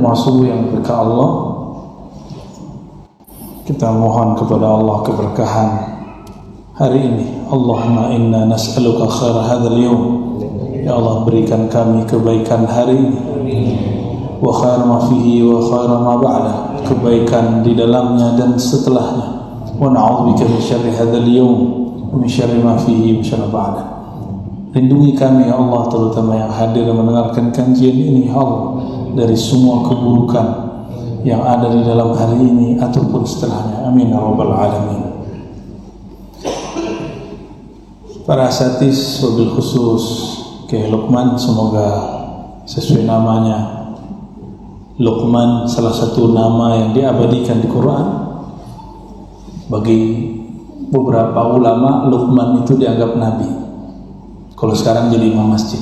Jemaah subuh yang berkah Allah, kita mohon kepada Allah keberkahan hari ini. Allahumma inna nas'aluka khaira hadzal yawm. Ya Allah, berikan kami kebaikan hari ini. Wa khair ma fihi wa khair ma ba'da, kebaikan di dalamnya dan setelahnya. Wa na'udzubika min syarri hadzal yawm wa min syarri ma fihi wa syarri ba'da. Lindungi kami ya Allah, terutama yang hadir dan mendengarkan kajian ini ya Allah, dari semua keburukan yang ada di dalam hari ini ataupun setelahnya. Amin ya rabbal alamin. Para asatis, wabil khusus Kiai Luqman, semoga sesuai namanya. Luqman salah satu nama yang diabadikan di Quran. Bagi beberapa ulama, Luqman itu dianggap nabi. Kalau sekarang jadi imam masjid,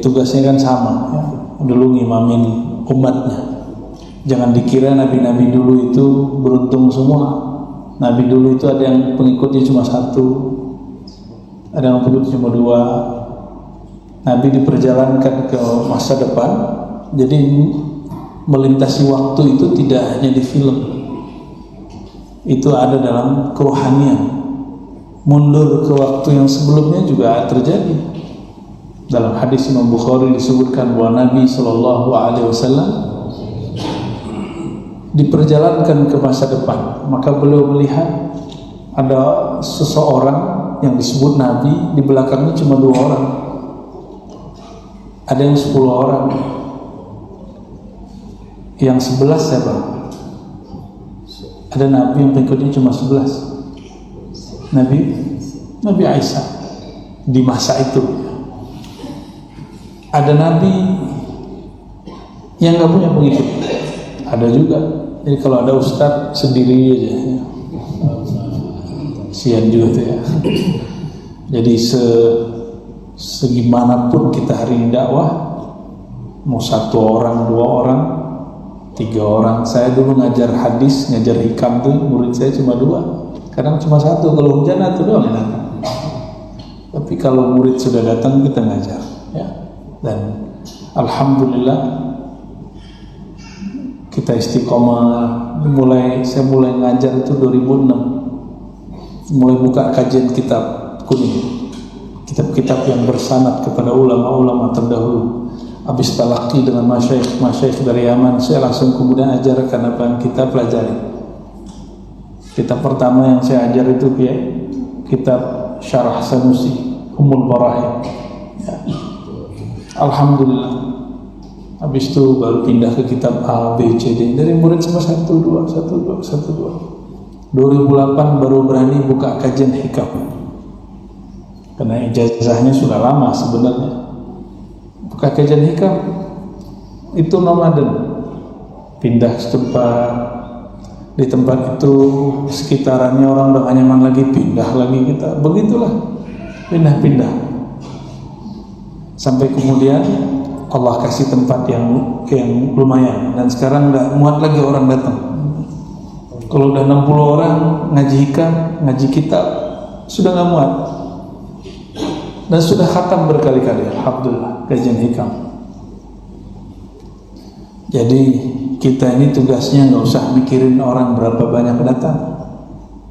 tugasnya kan sama ya, dulu ngimamin umatnya. Jangan dikira nabi-nabi dulu itu beruntung semua. Nabi dulu itu ada yang pengikutnya cuma satu, ada yang pengikutnya cuma dua. Nabi diperjalankan ke masa depan, jadi melintasi waktu itu tidak hanya di film, itu ada dalam kerohanian. Mundur ke waktu yang sebelumnya juga terjadi. Dalam hadis Imam Bukhari disebutkan bahwa Nabi SAW diperjalankan ke masa depan, maka beliau melihat ada seseorang yang disebut Nabi, di belakangnya cuma 2 orang, ada yang 10 orang, yang 11 siapa? Ada Nabi yang pengikutnya cuma 11, Nabi Isa. Di masa itu ada Nabi yang gak punya pengikut, ada juga. Jadi kalau ada ustadz sendiri aja ya. Sian juga tuh ya. Jadi segimanapun kita hari ini dakwah, mau 1 orang, 2 orang, 3 orang. Saya dulu ngajar hadis, ngajar hikam tuh murid saya cuma 2. Kadang cuma 1, kalau hujan itu doang yang datang. Tapi kalau murid sudah datang, kita ngajar ya. Dan alhamdulillah kita istiqomah. Saya mulai ngajar itu 2006, mulai buka kajian kitab kuning, kitab-kitab yang bersanad kepada ulama-ulama terdahulu. Habis talaqi dengan masyayikh dari Yaman, saya langsung kemudian ajarkan apa yang kita pelajari. Kitab pertama yang saya ajar itu kitab Syarah Sanusi Ummul Barahim ya. Alhamdulillah. Habis itu baru pindah ke kitab A, B, C, D. Dari murid cuma 1, 2. 2008 baru berani buka kajian hikam, karena ijazahnya sudah lama sebenarnya. Buka kajian hikam itu nomaden, pindah tempat. Di tempat itu sekitarannya orang udah gak nyaman lagi, pindah lagi kita. Begitulah, pindah-pindah. Sampai kemudian Allah kasih tempat yang lumayan. Dan sekarang gak muat lagi orang datang. Kalau udah 60 orang ngaji hikam, ngaji kitab, sudah gak muat. Dan sudah khatam berkali-kali, alhamdulillah, kajian hikam. Jadi kita ini tugasnya nggak usah mikirin orang berapa banyak datang.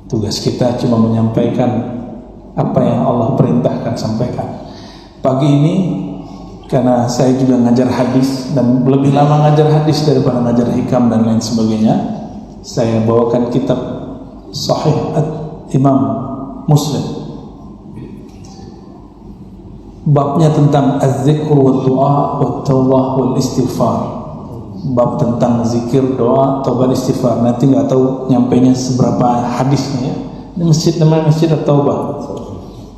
Tugas kita cuma menyampaikan apa yang Allah perintahkan sampaikan. Pagi ini karena saya juga ngajar hadis dan lebih lama ngajar hadis daripada ngajar hikam dan lain sebagainya, saya bawakan kitab Sahih Imam Muslim. Babnya tentang az-zikr wa du'a wa tawbah wal istighfar. Bab tentang zikir, doa, taubat, istighfar. Nanti nggak tahu nyampainya seberapa hadisnya ya. Ini masjid namanya Masjid At-Taubah.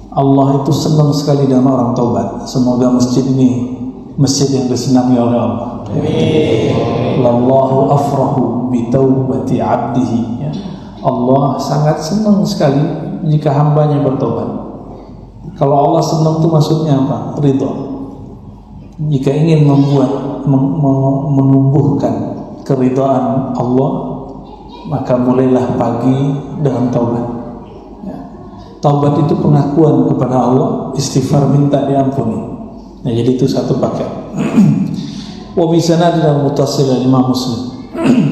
Allah itu senang sekali dengan orang taubat. Semoga masjid ini masjid yang disenangi oleh Allah. Wallahu afrahu bi taubati 'abdihi ya. Allah sangat senang sekali jika hambanya bertobat. Kalau Allah senang itu maksudnya apa? Ridha. Jika ingin menumbuhkan keridhaan Allah, maka mulailah pagi dengan taubat ya. Taubat itu pengakuan kepada Allah, istighfar minta diampuni. Nah, jadi itu satu paket. Wa bi sanadina muttasil Imam Muslim.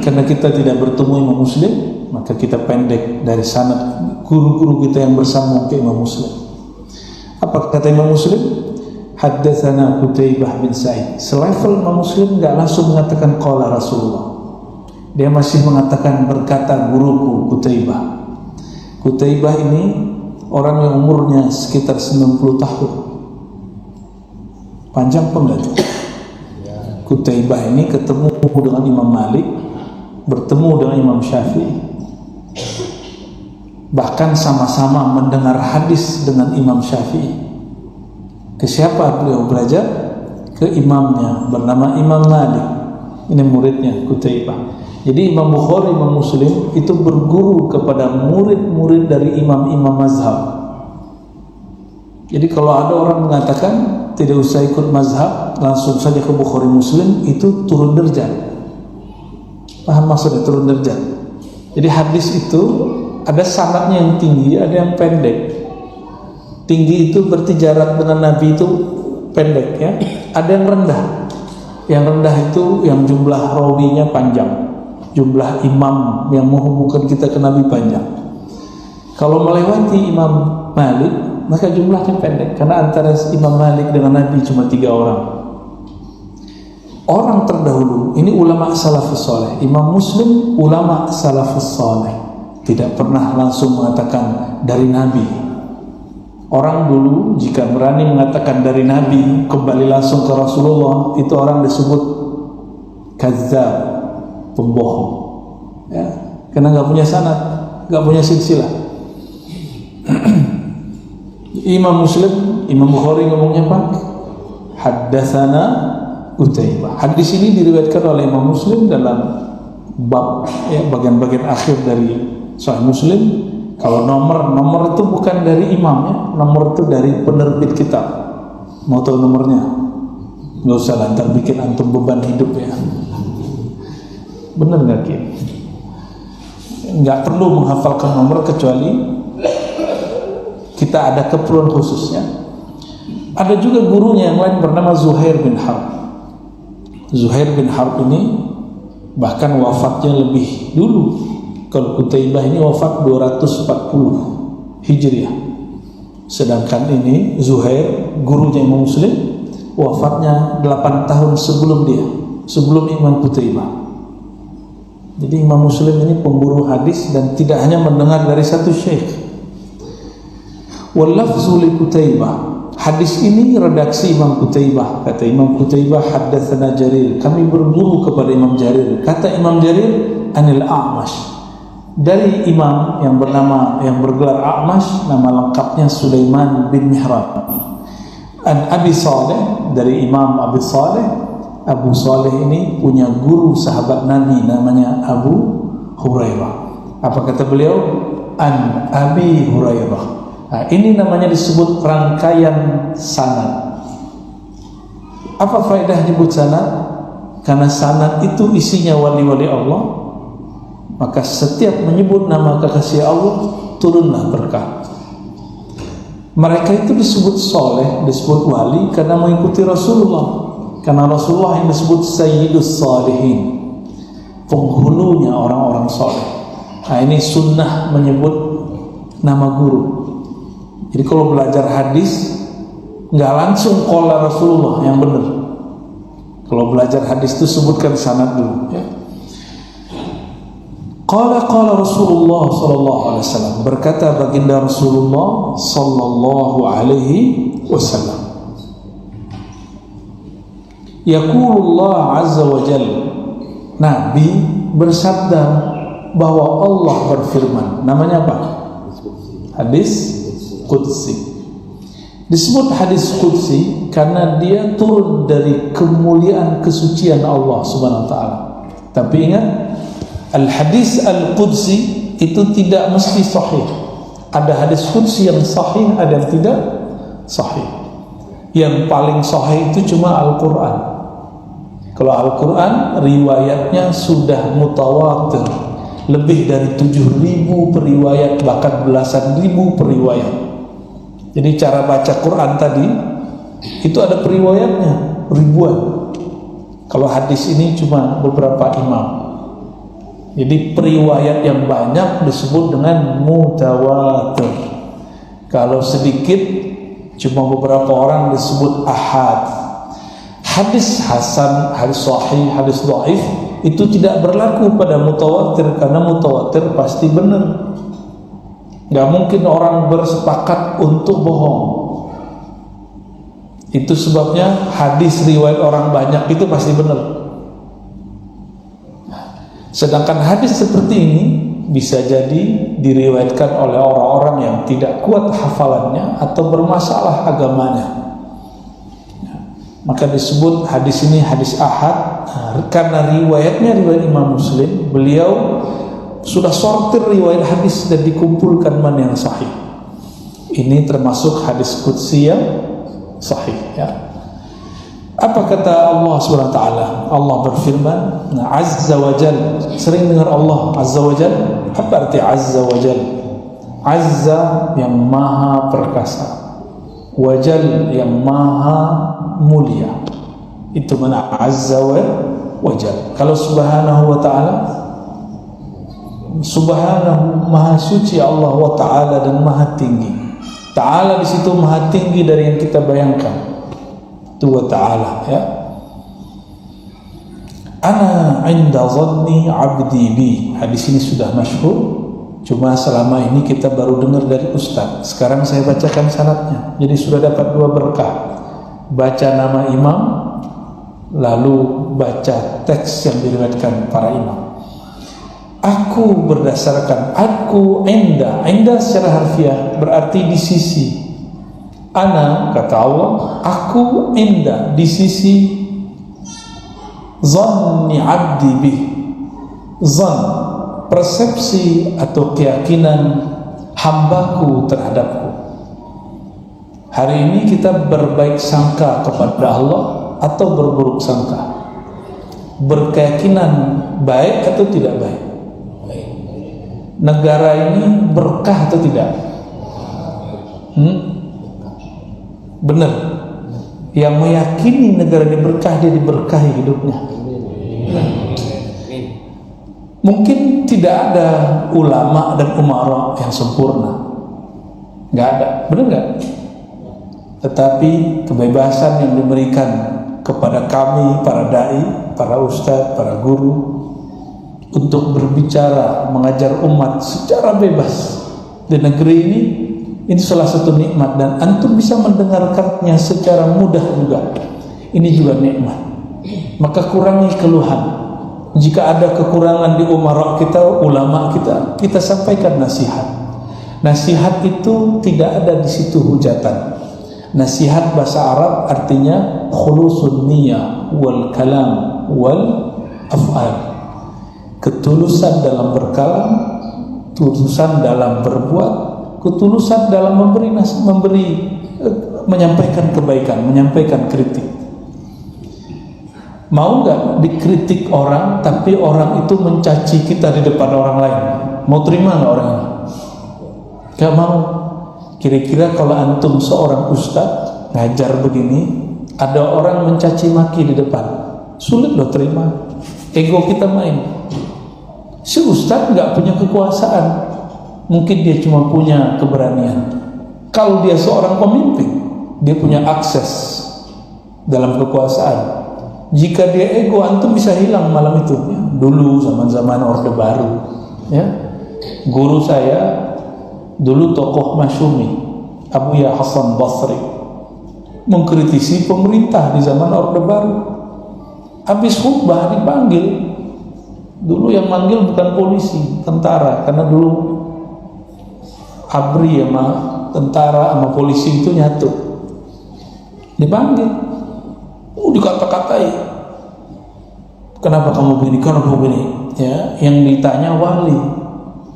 Karena kita tidak bertemu Imam Muslim, maka kita pendek dari sanad guru-guru kita yang bersambung ke Imam Muslim. Apa kata Imam Muslim? Haddatsana Qutaibah bin Sa'id. Selevel Imam Muslim enggak langsung mengatakan qala Rasulullah. Dia masih mengatakan berkata guruku Qutaibah. Qutaibah ini orang yang umurnya sekitar 90 tahun. Panjang enggak tuh? Qutaibah ini ketemu dengan Imam Malik, bertemu dengan Imam Syafi'i, bahkan sama-sama mendengar hadis dengan Imam Syafi'i. Ke siapa beliau belajar? Ke imamnya bernama Imam Malik. Ini muridnya Qutaibah. Jadi Imam Bukhari, Imam Muslim itu berguru kepada murid-murid dari imam-imam mazhab. Jadi kalau ada orang mengatakan tidak usah ikut mazhab, langsung saja ke Bukhari Muslim, itu turun derajat. Paham maksudnya turun derajat? Jadi hadis itu ada sanadnya yang tinggi, ada yang pendek. Tinggi itu berarti jarak dengan Nabi itu pendek ya. Ada yang rendah. Yang rendah itu yang jumlah rawinya panjang, jumlah imam yang menghubungkan kita ke Nabi panjang. Kalau melewati Imam Malik, maka jumlahnya pendek, karena antara Imam Malik dengan Nabi cuma 3 orang. Orang terdahulu ini ulama salafus saleh. Imam Muslim ulama salafus saleh, tidak pernah langsung mengatakan dari Nabi. Orang dulu jika berani mengatakan dari Nabi kembali langsung ke Rasulullah, itu orang disebut kazzab, pembohong ya, karena nggak punya sanad, nggak punya silsilah. Imam Muslim, Imam Bukhari ngomongnya apa? Haddatsana Qutaibah. Hadis ini diriwayatkan oleh Imam Muslim dalam bab ya, bagian-bagian akhir dari Sahih Muslim. Kalau nomor itu bukan dari imamnya, nomor itu dari penerbit kitab. Mau tahu nomornya? Nggak usah lah, ntar bikin antum beban hidup ya. Bener nggak Ki? Nggak perlu menghafalkan nomor kecuali kita ada keperluan khususnya. Ada juga gurunya yang lain bernama Zuhair bin Harb. Zuhair bin Harb ini bahkan wafatnya lebih dulu. Kalau Qutaibah ini wafat 240 Hijriah. Sedangkan ini Zuhair, gurunya Imam Muslim, wafatnya 8 tahun sebelum dia, sebelum Imam Qutaibah. Jadi Imam Muslim ini pemburu hadis dan tidak hanya mendengar dari satu syekh. Wal lafzu li Qutaibah. Hadis ini redaksi Imam Qutaibah. Kata Imam Qutaibah, haddatsana Jarir. Kami berguru kepada Imam Jarir. Kata Imam Jarir, anil A'mash. Dari imam yang bergelar A'mash, nama lengkapnya Sulaiman bin Mihrab. An Abi Saleh, dari Imam Abi Saleh. Abu Saleh ini punya guru sahabat Nabi namanya Abu Hurairah. Apa kata beliau? An Abi Hurairah. Nah, ini namanya disebut rangkaian sanad. Apa faedah nyebut sanad? Karena sanad itu isinya wali-wali Allah. Maka setiap menyebut nama kekasih Allah, turunlah berkah. Mereka itu disebut soleh, disebut wali karena mengikuti Rasulullah. Karena Rasulullah yang disebut Sayyidus Salihin, penghulunya orang-orang soleh. Nah, ini sunnah menyebut nama guru. Jadi kalau belajar hadis, nggak langsung qala Rasulullah yang benar. Kalau belajar hadis itu sebutkan sanad dulu ya. Qala Rasulullah sallallahu alaihi wasallam, berkata baginda Rasulullah sallallahu alaihi wasallam, yaqulullah azza wa jalla, Nabi bersabda bahwa Allah berfirman. Namanya apa? Hadis Qudsi. Disebut hadis Qudsi karena dia turun dari kemuliaan kesucian Allah subhanahu wa ta'ala. Tapi ingat, al-hadis al-Qudsi itu tidak mesti sahih. Ada hadis Qudsi yang sahih, ada yang tidak sahih. Yang paling sahih itu cuma Al-Quran. Kalau Al-Quran riwayatnya sudah mutawatir, lebih dari 7.000 periwayat, bahkan belasan ribu periwayat. Jadi cara baca Quran tadi itu ada periwayatnya ribuan. Kalau hadis ini cuma beberapa imam. Jadi periwayat yang banyak disebut dengan mutawatir. Kalau sedikit cuma beberapa orang disebut ahad. Hadis hasan, hadis sahih, hadis dhaif itu tidak berlaku pada mutawatir, karena mutawatir pasti benar. Gak mungkin orang bersepakat untuk bohong. Itu sebabnya hadis riwayat orang banyak itu pasti benar. Sedangkan hadis seperti ini bisa jadi diriwayatkan oleh orang-orang yang tidak kuat hafalannya atau bermasalah agamanya. Maka disebut hadis ini hadis ahad, karena riwayatnya riwayat Imam Muslim. Beliau sudah sortir riwayat hadis dan dikumpulkan mana yang sahih. Ini termasuk hadis qudsi yang sahih, ya. Apa kata Allah SWT? Allah berfirman, Azza wa Jal. Sering dengar Allah Azza wa Jal. Apa arti Azza wa Jal? Azza yang maha perkasa, Wajal yang maha mulia. Itu mana Azza wa Jal. Kalau Subhanahu wa ta'ala, Subhanahu maha suci Allah wa ta'ala dan maha tinggi. Ta'ala di situ maha tinggi dari yang kita bayangkan. Itu wa ta'ala, ya. Ana 'inda dhanni 'abdi bi. Hadis ini sudah masyhur, cuma selama ini kita baru dengar dari ustaz. Sekarang saya bacakan sanadnya. Jadi sudah dapat dua berkah. Baca nama imam, lalu baca teks yang diriwayatkan para imam. Aku berdasarkan, aku inda secara harfiah berarti di sisi. Ana, kata Allah, aku inda di sisi zanni abdi bih. Zan, persepsi atau keyakinan hambaku terhadapku. Hari ini kita berbaik sangka kepada Allah atau berburuk sangka? Berkeyakinan baik atau tidak baik? Negara ini berkah atau tidak? Benar. Yang meyakini negara ini berkah, dia diberkahi hidupnya. Mungkin tidak ada ulama dan umara yang sempurna, nggak ada, benar nggak? Tetapi kebebasan yang diberikan kepada kami, para dai, para ustadz, para guru, untuk berbicara, mengajar umat secara bebas di negeri ini salah satu nikmat, dan antum bisa mendengarkannya secara mudah juga. Ini juga nikmat. Maka kurangi keluhan. Jika ada kekurangan di umara kita, ulama kita sampaikan nasihat. Nasihat itu tidak ada di situ hujatan. Nasihat bahasa Arab artinya khulusun niyah wal kalam wal af'al. Ketulusan dalam berkalam, ketulusan dalam berbuat, ketulusan dalam menyampaikan kebaikan, menyampaikan kritik. Mau nggak dikritik orang, tapi orang itu mencaci kita di depan orang lain? Mau terima nggak orang ini? Gak mau. Kira-kira kalau antum seorang ustadz ngajar begini, ada orang mencaci maki di depan, sulit loh terima. Ego kita main. Si ustadz nggak punya kekuasaan, mungkin dia cuma punya keberanian. Kalau dia seorang pemimpin, dia punya akses dalam kekuasaan. Jika dia ego, antum bisa hilang malam itu. Ya, dulu zaman-zaman Orde Baru, ya, guru saya dulu tokoh masyumi, Abuya Hasan Basri, mengkritisi pemerintah di zaman Orde Baru. Habis khutbah dipanggil. Dulu yang manggil bukan polisi, tentara, karena dulu ABRI sama tentara sama polisi itu nyatu. Dipanggil, dikata-katai. Kenapa kamu begini? Kenapa kamu begini? Ya, yang ditanya wali,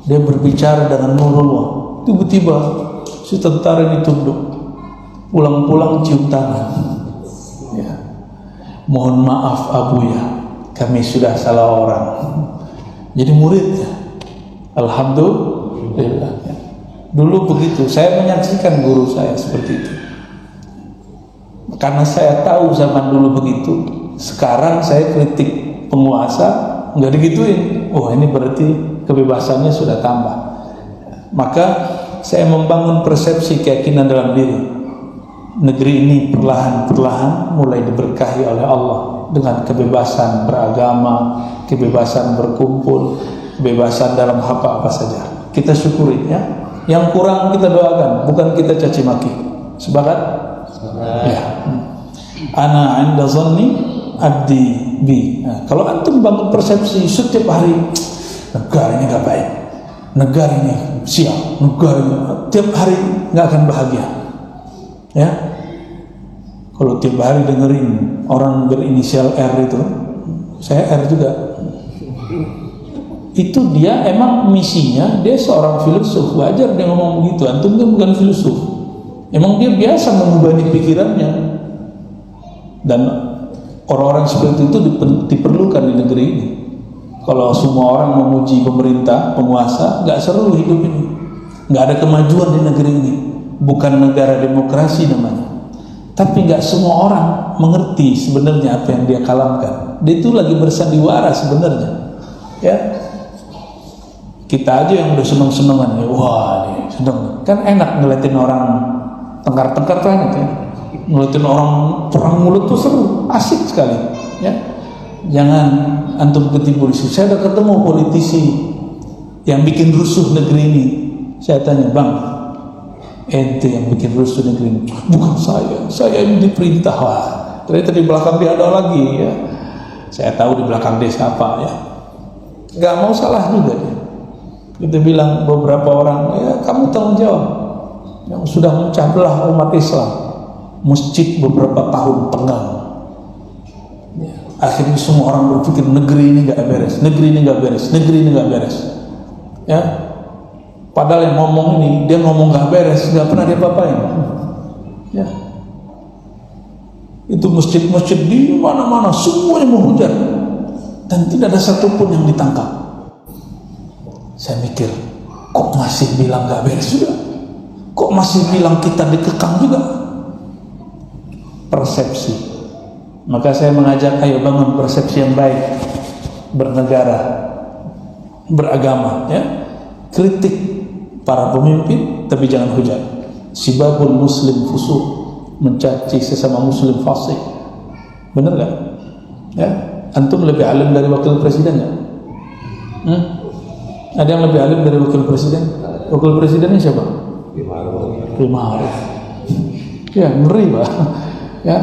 dia berbicara dengan nurullah. Tiba-tiba si tentara ditunduk, pulang-pulang cium tangan. Ya. Mohon maaf Abuya, kami sudah salah orang. Jadi muridnya, alhamdulillah. Ya. Dulu begitu, saya menyaksikan guru saya seperti itu. Karena saya tahu zaman dulu begitu, Sekarang saya kritik penguasa, nggak digituin. Oh, ini berarti kebebasannya sudah tambah. Maka saya membangun persepsi keyakinan dalam diri. Negeri ini perlahan-perlahan mulai diberkahi oleh Allah dengan kebebasan beragama, kebebasan berkumpul, kebebasan dalam apa-apa saja. Kita syukuri ya. Yang kurang kita doakan, bukan kita caci maki. Sepakat? Ya. Ana 'inda dhanni abdi bi. Nah, kalau antum bangun persepsi setiap hari, negara ini gak baik, negara ini sial, negara ini, tiap hari gak akan bahagia. Ya. Kalau tiap hari dengerin orang berinisial R itu, saya R juga. Itu dia emang misinya, dia seorang filosof, wajar dia ngomong begitu. Antum kan bukan filosof. Emang dia biasa mengubah pikirannya. Dan orang-orang seperti itu diperlukan di negeri ini. Kalau semua orang memuji pemerintah, penguasa, gak seru hidup ini. Gak ada kemajuan di negeri ini. Bukan negara demokrasi namanya. Tapi gak semua orang mengerti sebenarnya apa yang dia kalamkan. Dia itu lagi bersandiwara sebenarnya. Ya, kita aja yang udah seneng-senengan ya, wah ini seneng. Kan enak ngeliatin orang tengkar-tengkar tuh enak ya. Ngeliatin orang perang mulut tuh seru, asik sekali. Ya, jangan antum ketipu. Saya udah ketemu politisi yang bikin rusuh negeri ini. Saya tanya, bang, ente yang bikin rusuh negeri ini? Bukan saya yang diperintah. Wah, ternyata di belakang dia ada lagi ya. Saya tahu di belakang dia siapa ya. Gak mau salah juga dia. Kita bilang beberapa orang, ya kamu tanggung jawab yang sudah memecah belah umat Islam, masjid beberapa tahun tenggelam. Ya, akhirnya semua orang berpikir negeri ini gak beres, negeri ini gak beres, negeri ini gak beres. Ya, padahal yang ngomong ini, dia ngomong gak beres, gak pernah dia apa-apain. Ya, itu masjid-masjid di mana-mana semuanya menghujat dan tidak ada satupun yang ditangkap. Saya mikir, kok masih bilang gak beres juga? Kok masih bilang kita dikekang juga? Persepsi. Maka saya mengajak, ayo bangun persepsi yang baik, bernegara, beragama, ya. Kritik para pemimpin, tapi jangan hujat. Sibabul muslim fusuq, mencaci sesama muslim fasik. Benar gak? Ya, antum lebih alim dari wakil presiden ya? Ada yang lebih alim dari wakil presiden? Wakil presidennya siapa? Ma'ruf. Ya, ngeri Pak. Ya,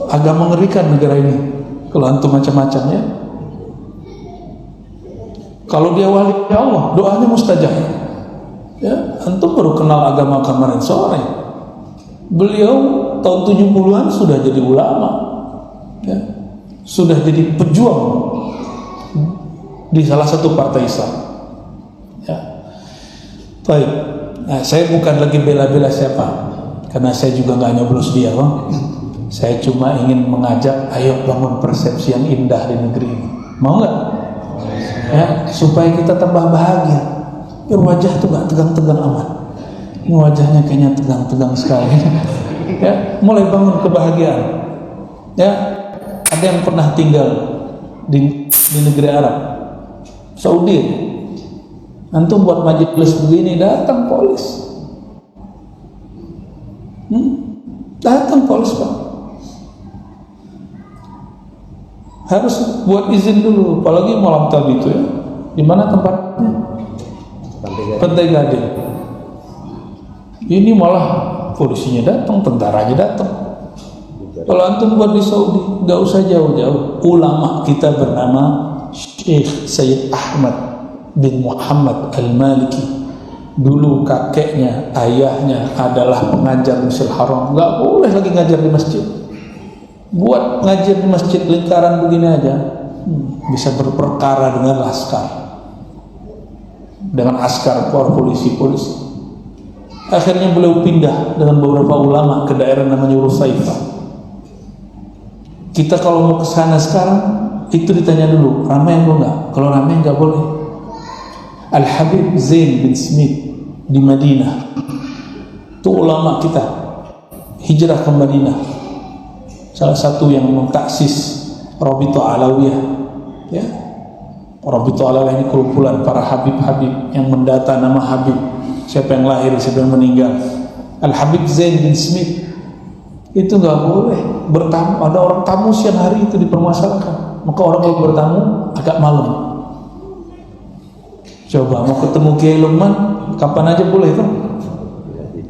agak mengerikan negara ini. Kalau antum macam-macam ya. Kalau dia wali Allah, doanya mustajab. Ya, antum baru kenal agama kemarin sore. Beliau tahun 70-an sudah jadi ulama. Ya, sudah jadi pejuang di salah satu partai Islam. Ya. Baik. Nah, saya bukan lagi bela-bela siapa, karena saya juga nggak nyoblos dia, bang. Saya cuma ingin mengajak, ayo bangun persepsi yang indah di negeri ini. Mau nggak? Ya, supaya kita tambah bahagia. Biar wajah tuh nggak tegang-tegang amat. Ini wajahnya kayaknya tegang-tegang sekali. Ya, mulai bangun kebahagiaan. Ya, ada yang pernah tinggal di negeri Arab, Saudi. Antum buat majelis begini, datang polis. Datang polis Pak. Harus buat izin dulu, apalagi malam tadi itu ya. Di mana tempatnya? Pantai Gading. Ini malah polisinya datang, tentaranya datang. Kalau antum buat di Saudi, nggak usah jauh-jauh. Ulama kita bernama Syekh Sayyid Ahmad bin Muhammad Al-Maliki. Dulu kakeknya, ayahnya adalah pengajar Masjidil Haram. Nggak boleh lagi ngajar di masjid. Buat ngajar di masjid lingkaran begini aja, bisa berperkara dengan laskar, dengan askar, polisi. Akhirnya beliau pindah dengan beberapa ulama ke daerah namanya Rusaifah. Kita kalau mau ke sana sekarang, itu ditanya dulu, ramai atau enggak? Kalau ramai enggak boleh. Al-Habib Zain bin Smith di Madinah, itu ulama kita, hijrah ke Madinah, salah satu yang mentaksis Rabithah Alawiyah, ya. Rabithah Alawiyah ini kumpulan para habib-habib yang mendata nama habib, siapa yang lahir, siapa yang meninggal. Al-Habib Zain bin Smith itu nggak boleh bertamu. Ada orang tamu siang hari itu dipermasalahkan, maka orang kalau bertamu agak malam. Coba mau ketemu Kiai Lukman kapan aja boleh tuh.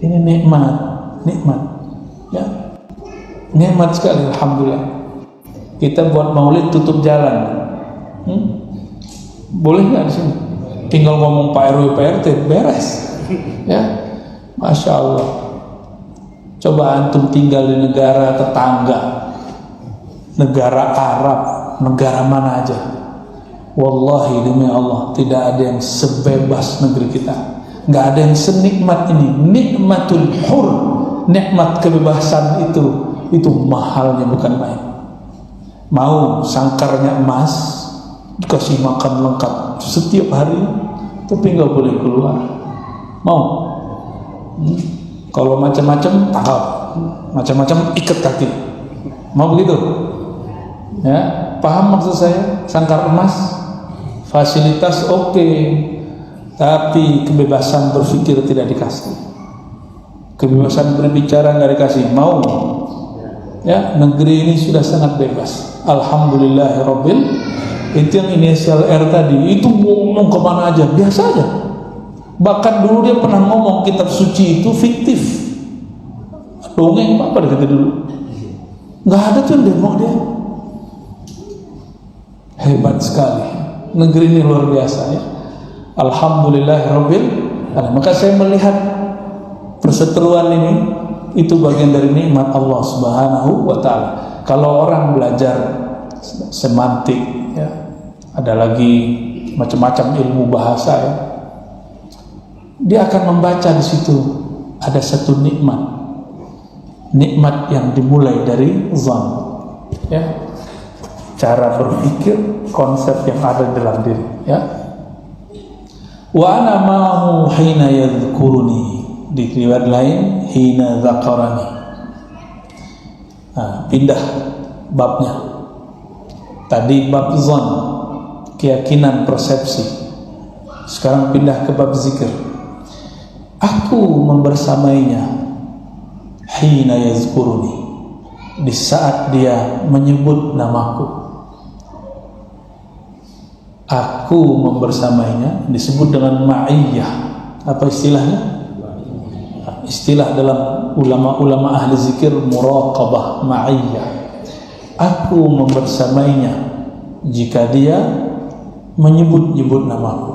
Ini nikmat, ya, nikmat sekali, alhamdulillah. Kita buat maulid tutup jalan, boleh nggak di sini? Tinggal ngomong Pak RW Pak RT beres, ya, masya Allah. Coba antum tinggal di negara tetangga, negara Arab, negara mana aja, wallahi demi Allah tidak ada yang sebebas negeri kita, nggak ada yang senikmat ini. Nikmatul hur, nikmat kebebasan itu mahalnya bukan main. Mau sangkarnya emas dikasih makan lengkap setiap hari, tapi nggak boleh keluar. Mau kalau macam-macam tahap, macam-macam ikat kaki, mau begitu? Ya, paham maksud saya? Sangkar emas, fasilitas oke, tapi kebebasan berpikir tidak dikasih, kebebasan berbicara nggak dikasih. Mau? Ya, negeri ini sudah sangat bebas. Alhamdulillahirabbil. Itu yang inisial R tadi, itu ngomong kemana aja, biasa aja. Bahkan dulu dia pernah ngomong kitab suci itu fiktif, dongeng apa dia kata dulu. Nggak ada tuh demo dia. Hebat sekali, negeri ini luar biasa ya. Alhamdulillahirabbil alamin. Maka saya melihat perseteruan ini itu bagian dari nikmat Allah Subhanahu wa taala. Kalau orang belajar semantik, ya, ada lagi macam-macam ilmu bahasa, ya, dia akan membaca di situ ada satu nikmat yang dimulai dari zan, ya, cara berpikir, konsep yang ada dalam diri, ya. Wa ana ma'ahu hina yadhkuruni, di riwayat lain hina dzakarani. Nah, pindah babnya. Tadi bab zan, keyakinan, persepsi. Sekarang pindah ke bab zikir. Aku membersamainya hina yazkuruni, di saat dia menyebut namaku. Aku membersamainya disebut dengan ma'iyyah. Apa istilahnya? Istilah dalam ulama-ulama ahli zikir muraqabah, ma'iyyah. Aku membersamainya jika dia menyebut-nyebut namaku.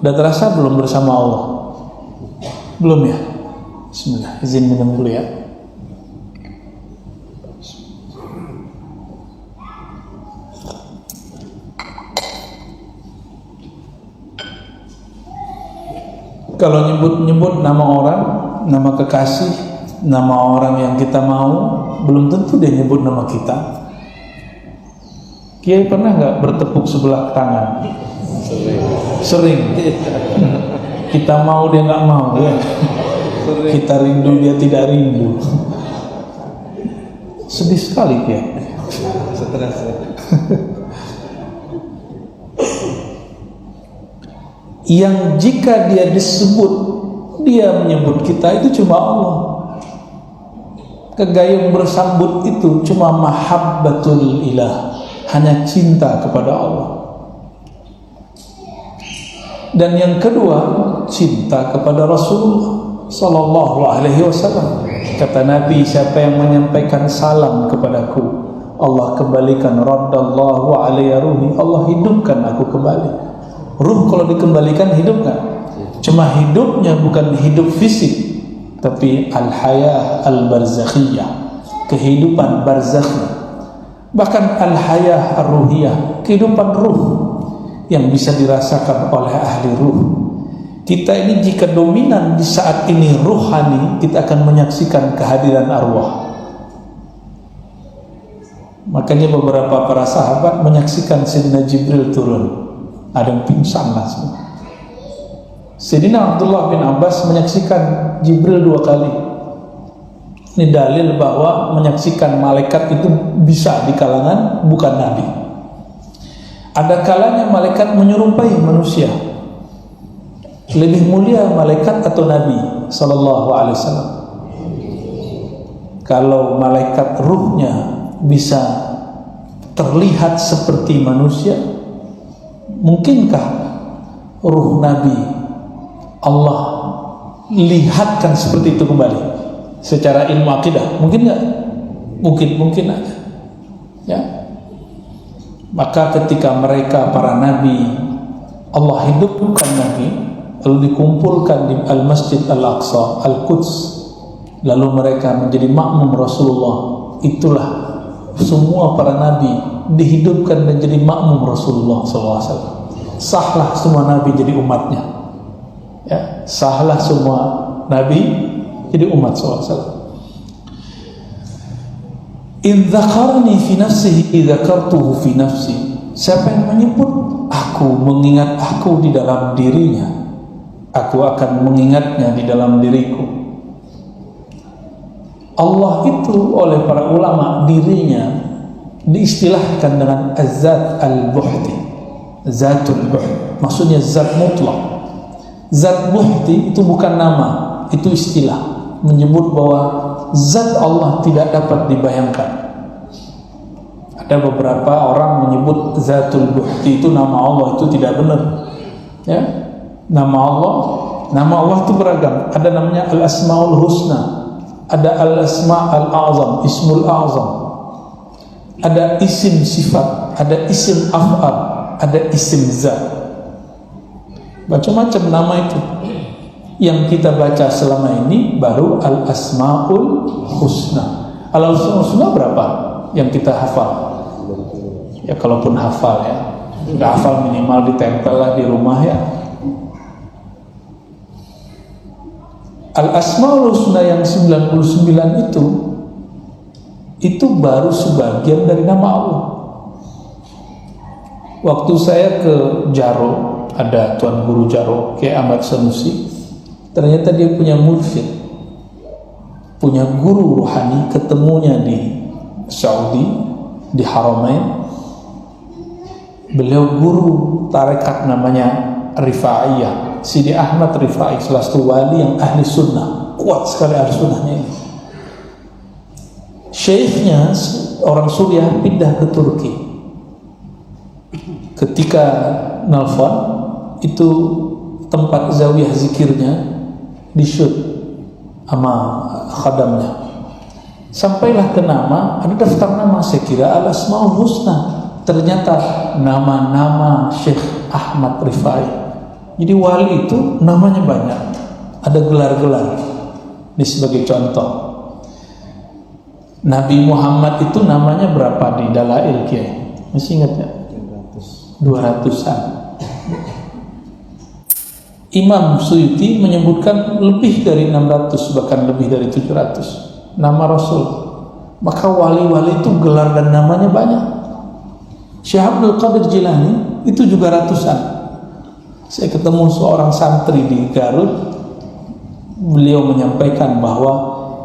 Udah terasa belum bersama Allah? Belum ya? Bismillah, izin minum dulu ya. Kalau nyebut-nyebut nama orang, nama kekasih, nama orang yang kita mau, belum tentu dia nyebut nama kita. Kiai pernah nggak bertepuk sebelah tangan? Sering. Kita mau dia nggak mau, ya. Kita rindu dia tidak rindu. Sedih sekali ya. Stres. Yang jika dia disebut, dia menyebut kita, itu cuma Allah. Kegayung bersambut itu cuma mahabbatul ilah, hanya cinta kepada Allah. Dan yang kedua, cinta kepada Rasulullah sallallahu alaihi wasallam. Kata Nabi, siapa yang menyampaikan salam kepadaku, Allah kembalikan raddallahu alaiya ruhi, Allah hidupkan aku kembali. Ruh kalau dikembalikan hidup nggak? Cuma hidupnya bukan hidup fisik, tapi al-hayah al-barzakhiyah, kehidupan barzakhi. Bahkan al-hayah ar-ruhiyah, kehidupan ruh yang bisa dirasakan oleh ahli ruh. Kita ini jika dominan di saat ini ruhani, kita akan menyaksikan kehadiran arwah. Makanya beberapa para sahabat menyaksikan Sayyidina Jibril turun. Ada yang pingsan langsung. Sayyidina Abdullah bin Abbas menyaksikan Jibril 2 kali. Ini dalil bahwa menyaksikan malaikat itu bisa di kalangan bukan nabi. Ada kalanya malaikat menyerupai manusia. Lebih mulia malaikat atau nabi sallallahu alaihi wasallam? Kalau malaikat ruhnya bisa terlihat seperti manusia, mungkinkah ruh nabi Allah lihatkan seperti itu kembali? Secara ilmu akidah mungkin nggak? Mungkin aja ya. Maka ketika mereka para nabi Allah hidupkan nabi, lalu dikumpulkan di Al-Masjid Al-Aqsa, Al-Quds, lalu mereka menjadi makmum Rasulullah, itulah semua para nabi dihidupkan dan jadi makmum Rasulullah SAW. Sahlah semua nabi jadi umatnya ya. Sahlah semua nabi jadi umat SAW. In dzakarani fi nafsihi dzakartuhu fi nafsi. Siapa yang menyebut aku, mengingat aku di dalam dirinya, aku akan mengingatnya di dalam diriku. Allah itu oleh para ulama dirinya diistilahkan dengan Az-Zat Al-Buhti, Zatul Buhti, maksudnya zat mutlak. Zat Buhti itu bukan nama, itu istilah menyebut bahwa zat Allah tidak dapat dibayangkan. Ada beberapa orang menyebut Zatul Buhti itu nama Allah, itu tidak benar ya. Nama Allah itu beragam. Ada namanya Al-Asmaul Husna, ada Al-Asma' Al-A'zam, Ismul A'zam, ada isim sifat, ada isim af'al, ada isim zat, macam-macam nama itu. Yang kita baca selama ini baru Al-Asma'ul Husna. Al-Asma'ul Husna berapa yang kita hafal? Ya kalaupun hafal ya, nggak hafal minimal ditempel lah di rumah ya. Al-Asma'ul Husna yang 99 itu baru sebagian dari nama Allah. Waktu saya ke Jaro, ada Tuan Guru Jaro, Kiai Ahmad Sanusi. Ternyata dia punya mursyid, punya guru rohani, ketemunya di Saudi, di Haramain. Beliau guru tarekat namanya Rifaiyah, Sidi Ahmad Rifai, salah satu wali yang ahli sunnah, kuat sekali ahli sunnahnya ini. Syekhnya orang Suriah pindah ke Turki. Ketika nelfon, itu tempat zawiyah zikirnya di-shoot sama khadamnya. Sampailah ke nama, ada daftar nama, saya kira Al-Asma'ul Husna, ternyata nama-nama Syekh Ahmad Rifai. Jadi wali itu namanya banyak, ada gelar-gelar. Ini sebagai contoh, Nabi Muhammad itu namanya berapa di Dalail Kiai? Masih ingat ya? 200-an. Imam Suyuti menyebutkan lebih dari 600, bahkan lebih dari 700 nama Rasul. Maka wali-wali itu gelar dan namanya banyak. Syekh Abdul Qadir Jilani itu juga ratusan. Saya ketemu seorang santri di Garut, beliau menyampaikan bahwa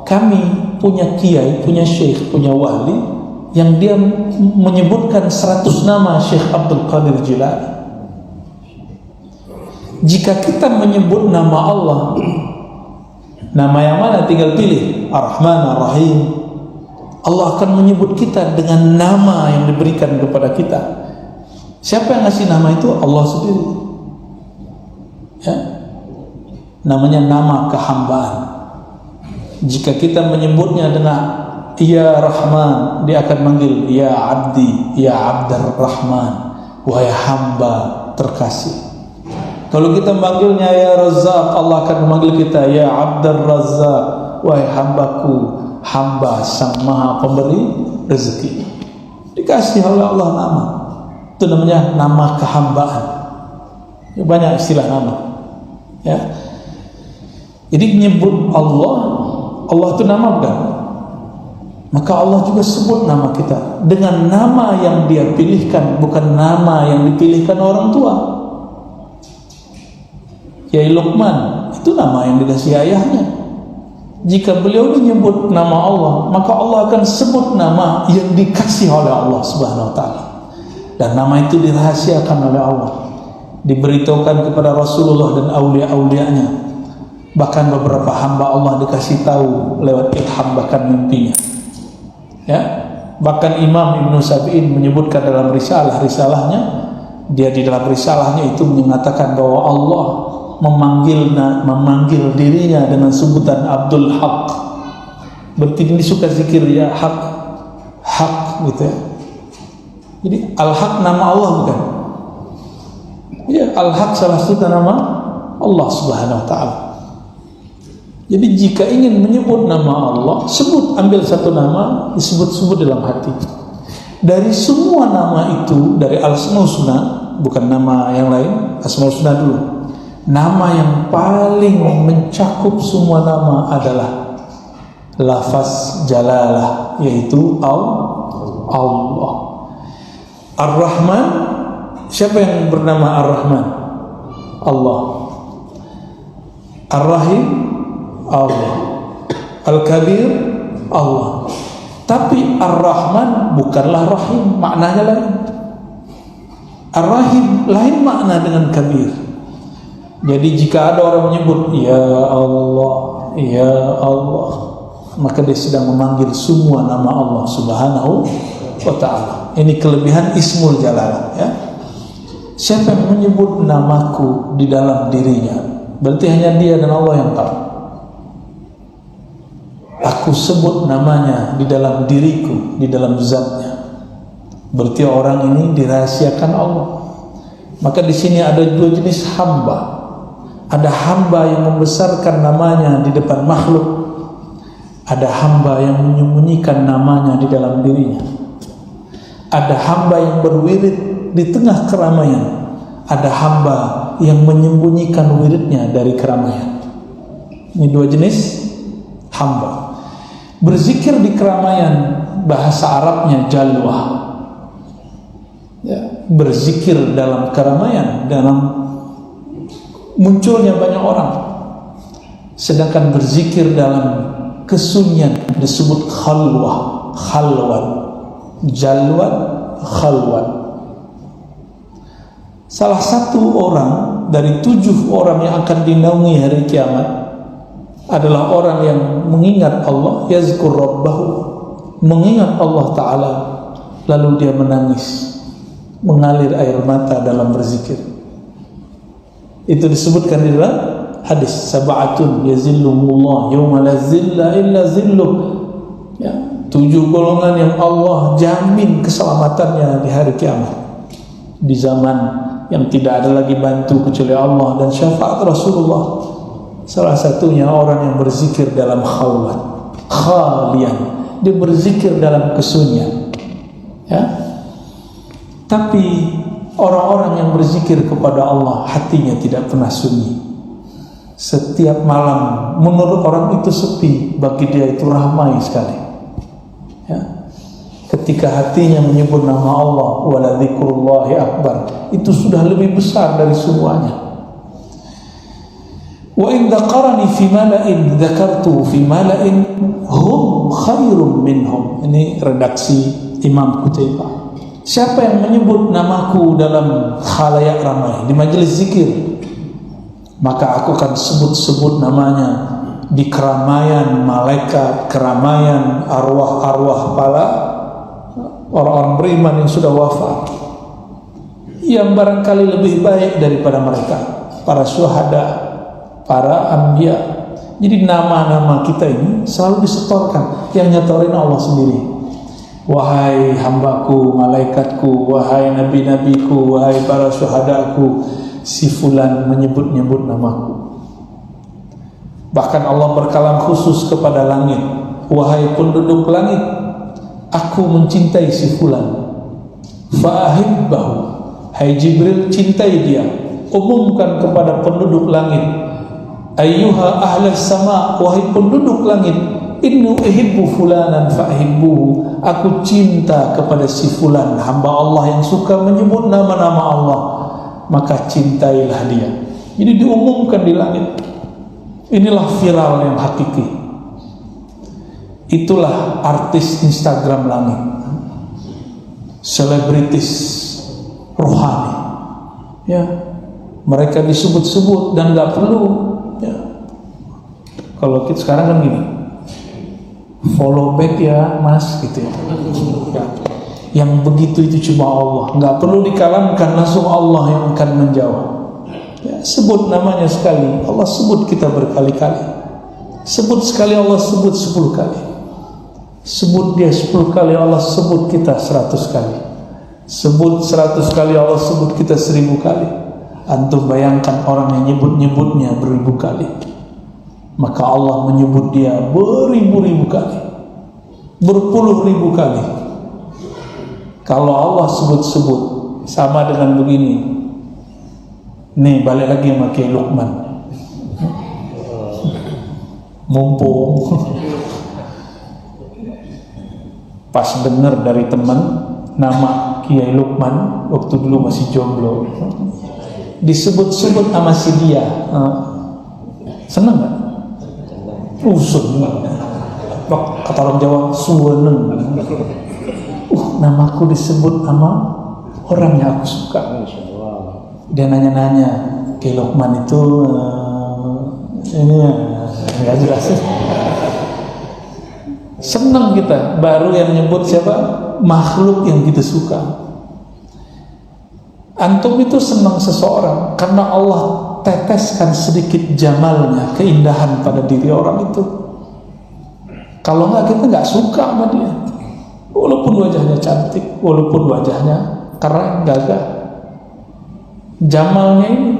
kami punya kiai, punya syekh, punya wali yang dia menyebutkan 100 nama Syekh Abdul Qadir Jilani. Jika kita menyebut nama Allah, nama yang mana tinggal pilih, Ar-Rahman, Ar-Rahim. Allah akan menyebut kita dengan nama yang diberikan kepada kita. Siapa yang ngasih nama itu? Allah sendiri ya. Namanya nama kehambaan. Jika kita menyebutnya dengan Ya Rahman, dia akan manggil Ya Abdi, Ya Abdur Rahman, wahai hamba terkasih. Kalau kita memanggilnya Ya Razzaq, Allah akan memanggil kita Ya Abdur Razzaq, wahai hambaku, hamba sang maha pemberi rezeki. Dikasih oleh Allah nama, itu namanya nama kehambaan. Banyak istilah nama ya. Jadi menyebut Allah itu nama bukan? Maka Allah juga sebut nama kita dengan nama yang dia pilihkan, bukan nama yang dipilihkan orang tua. Kiai Luqman itu nama yang dikasih ayahnya. Jika beliau menyebut nama Allah, maka Allah akan sebut nama yang dikasih oleh Allah Subhanahu wa taala. Dan nama itu dirahasiakan oleh Allah, diberitahukan kepada Rasulullah dan aulia-aulianya. Bahkan beberapa hamba Allah dikasih tahu lewat ilham, bahkan mimpinya. Ya, bahkan Imam Ibnu Sabi'in menyebutkan dalam risalahnya, dia di dalam risalahnya itu menyatakan bahwa Allah memanggil dirinya dengan sebutan Abdul Haq. Berarti ini suka zikir ya, hak gitu ya. Jadi Al-Haq nama Allah bukan? Ya, Al-Haq salah satu nama Allah Subhanahu wa taala. Jadi jika ingin menyebut nama Allah, ambil satu nama, disebut-sebut dalam hati. Dari semua nama itu, dari Al-Asmaul Husna, bukan nama yang lain, Asmaul Husna dulu. Nama yang paling mencakup semua nama adalah lafaz jalalah, yaitu Allah. Ar-Rahman, siapa yang bernama Ar-Rahman? Allah. Ar-Rahim, Allah. Al-Kabir, Allah. Tapi Ar-Rahman bukanlah Rahim, maknanya lain. Ar-Rahim lain makna dengan Kabir. Jadi jika ada orang menyebut Ya Allah, Ya Allah, maka dia sedang memanggil semua nama Allah Subhanahu wa ta'ala. Ini kelebihan Ismul Jalalah, ya. Siapa yang menyebut namaku di dalam dirinya, berarti hanya dia dan Allah yang tahu. Aku sebut namanya di dalam diriku, di dalam zatnya, berarti orang ini dirahasiakan Allah. Maka di sini ada dua jenis hamba. Ada hamba yang membesarkan namanya di depan makhluk, ada hamba yang menyembunyikan namanya di dalam dirinya. Ada hamba yang berwirid di tengah keramaian, ada hamba yang menyembunyikan wiridnya dari keramaian. Ini dua jenis hamba. Berzikir di keramaian, bahasa Arabnya jalwah, ya, berzikir dalam keramaian, dalam munculnya banyak orang. Sedangkan berzikir dalam kesunyian disebut khalwah, khalwat, jalwat, khalwat. Salah satu orang dari 7 orang yang akan dinaungi hari kiamat adalah orang yang mengingat Allah, yazkur rabbahu, mengingat Allah Ta'ala, lalu dia menangis, mengalir air mata dalam berzikir. Itu disebutkan di dalam hadis, sab'atun yazilluhumullah yawma la zilla illa zilluh, ya, 7 golongan yang Allah jamin keselamatannya di hari kiamat, di zaman yang tidak ada lagi bantu kecuali Allah dan syafaat Rasulullah. Salah satunya orang yang berzikir dalam khalwat, khalian, dia berzikir dalam kesunyian, ya. Tapi orang-orang yang berzikir kepada Allah, hatinya tidak pernah sunyi. Setiap malam menurut orang itu sepi, bagi dia itu ramai sekali, ya. Ketika hatinya menyebut nama Allah, wala dzikrullahi akbar, itu sudah lebih besar dari semuanya. Wa in dzaqarani fi mala'in dzakartu fi mala'in hum khairum minhum. Ini redaksi Imam Qutaibah. Siapa yang menyebut namaku dalam khalayak ramai, di majelis zikir, maka aku akan sebut-sebut namanya di keramaian malaikat, keramaian arwah-arwah para orang-orang beriman yang sudah wafat, yang barangkali lebih baik daripada mereka, para syuhada, para anbiya. Jadi nama-nama kita ini selalu disetorkan, yang nyetorin Allah sendiri. Wahai hambaku, malaikatku, wahai nabi-nabiku, wahai para syuhadaku, si fulan menyebut-nyebut namaku. Bahkan Allah berkalam khusus kepada langit, wahai penduduk langit, aku mencintai si fulan, fa'ahibbahu, hai Jibril, cintai dia. Umumkan kepada penduduk langit, ayyuha ahlas sama, wahai penduduk langit, inni uhibbu fulanan fa'ahibbuhu, aku cinta kepada si fulan, hamba Allah yang suka menyebut nama-nama Allah, maka cintailah dia. Jadi diumumkan di langit. Inilah viral yang hakiki. Itulah artis Instagram langit, selebritis rohani, ya. Mereka disebut-sebut dan nggak perlu, ya. Kalau kita sekarang kan gini, follow back ya mas, gitu ya. Yang begitu itu cuma Allah, nggak perlu dikalamkan, langsung Allah yang akan menjawab. Ya, sebut namanya sekali, Allah sebut kita berkali-kali. Sebut sekali Allah sebut 10 kali. Sebut dia 10 kali Allah sebut kita 100 kali. Sebut 100 kali Allah sebut kita 1000 kali. Antum bayangkan orang yang nyebut-nyebutnya beribu kali, maka Allah menyebut dia beribu-ribu kali, berpuluh-ribu kali. Kalau Allah sebut-sebut sama dengan begini. Nih balik lagi sama Kiai Luqman, mumpung pas dengar dari teman nama Kiai Luqman waktu dulu masih jomblo, disebut-sebut sama si dia, seneng gak? Seneng. Kata orang Jawa, suweneng. Namaku disebut sama orang yang aku suka. Dia nanya-nanya, Kiai Luqman itu ini nggak jelas. Senang kita, baru yang nyebut siapa? Makhluk yang kita suka. Antum itu senang seseorang karena Allah teteskan sedikit jamalnya, keindahan pada diri orang itu. Kalau enggak, kita nggak suka sama dia, walaupun wajahnya cantik, walaupun wajahnya keren, gagah. Jamalnya ini,